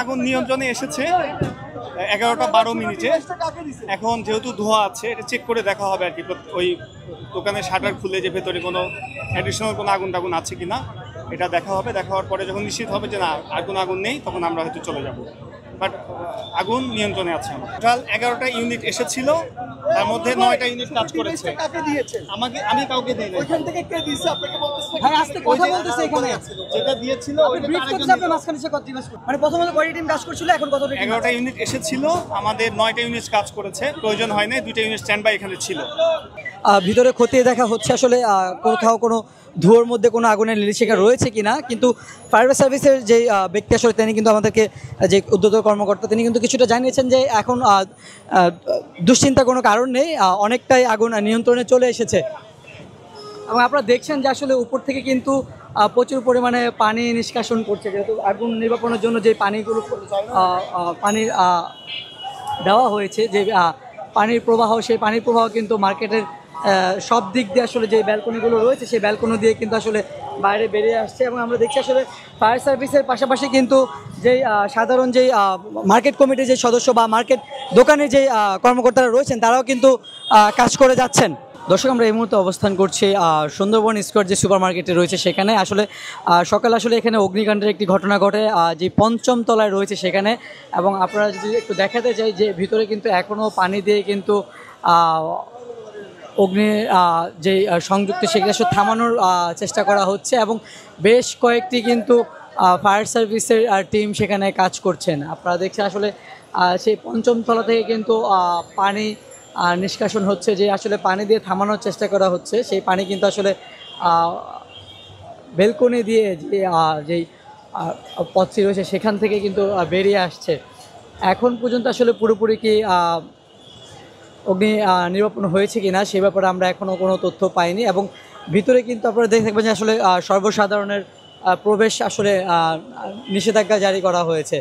আগুন নিয়ন্ত্রণে এসেছে 11:12 এখন যেহেতু ধোঁয়া আছে এটা চেক করে দেখা হবে আর কি, ওই দোকানের শাটার খুলে যে ভেতরে কোনো অ্যাডিশনাল কোনো আগুন টাগুন আছে কিনা এটা দেখা হবে। দেখা হওয়ার পরে যখন নিশ্চিত হবে যে না আগুন নেই তখন আমরা হয়তো চলে যাব। বাট আগুন নিয়ন্ত্রণে আছে। টোটাল 11টা ইউনিট এসেছিল, তার মধ্যে 9টা ইউনিট কাজ করেছে। আমি কাউকে দিই না। ওইখান থেকে কে দিয়েছে আপনাকে বলতেছে? ভাই আজকে কথা বলতেছে এখানে যেটা দিয়েছিল ওইটা আরেকজন আপনি মাঝখানে এসে কথা জিজ্ঞাসা করুন। মানে প্রথমত কয়টা টিম কাজ করছিল, এখন কতটা টিম? 11টা ইউনিট এসেছিল, আমাদের 9টা ইউনিট কাজ করেছে, প্রয়োজন হয় না, 2টা ইউনিট স্ট্যান্ড বাই এখানে ছিল। ভিতরে খতিয়ে দেখা হচ্ছে আসলে কোথাও কোনো ধোঁয়ার মধ্যে কোনো আগুনের লিলিশিখা রয়েছে কিনা, কিন্তু ফায়ার সার্ভিসের যে ব্যক্তি আসলে তিনি কিন্তু আমাদেরকে, যে উদ্যোতক কর্মকর্তা, তিনি কিন্তু কিছুটা জানিয়েছেন যে এখন দুশ্চিন্তা কোনো কারণ নেই, অনেকটাই আগুন নিয়ন্ত্রণে চলে এসেছে। এবং আপনারা দেখছেন যে আসলে উপর থেকে কিন্তু প্রচুর পরিমাণে পানি নিষ্কাশন করছে, যেহেতু আগুন নির্বাপনের জন্য যে পানিগুলো পানির দেওয়া হয়েছে, যে পানির প্রবাহ, সেই পানির প্রবাহ কিন্তু মার্কেটের সব দিক দিয়ে আসলে যে ব্যালকনিগুলো রয়েছে সেই ব্যালকনি দিয়ে কিন্তু আসলে বাইরে বেরিয়ে আসছে। এবং আমরা দেখছি আসলে ফায়ার সার্ভিসের পাশাপাশি কিন্তু যেই সাধারণ যেই মার্কেট কমিটির যে সদস্য বা মার্কেট দোকানের যে কর্মকর্তারা রয়েছেন তারাও কিন্তু কাজ করে যাচ্ছেন। দর্শক, আমরা এই মুহূর্তে অবস্থান করছি সুন্দরবন স্কোয়ার যে সুপার মার্কেটে রয়েছে সেখানে। আসলে সকালে আসলে এখানে অগ্নিকাণ্ডের একটি ঘটনা ঘটে যে 5ম তলায় রয়েছে সেখানে। এবং আপনারা যদি একটু দেখাতে চাই যে ভিতরে কিন্তু এখনও পানি দিয়ে কিন্তু অগ্নি যে সংযুক্ত সেগুলো আসলে থামানোর চেষ্টা করা হচ্ছে, এবং বেশ কয়েকটি কিন্তু ফায়ার সার্ভিসের টিম সেখানে কাজ করছেন। আপনারা দেখছেন আসলে সেই 5ম তলা থেকে কিন্তু পানি নিষ্কাশন হচ্ছে, যে আসলে পানি দিয়ে থামানোর চেষ্টা করা হচ্ছে। সেই পানি কিন্তু আসলে বেলকনি দিয়ে যেই পথটি রয়েছে সেখান থেকে কিন্তু বেরিয়ে আসছে। এখন পর্যন্ত আসলে পুরোপুরি কি অগ্নি নির্বাপন হয়েছে কিনা সে ব্যাপারে আমরা এখনও কোনো তথ্য পাইনি। এবং ভিতরে কিন্তু আপনারা দেখে থাকবেন যে আসলে সর্বসাধারণের প্রবেশ আসলে নিষেধাজ্ঞা জারি করা হয়েছে।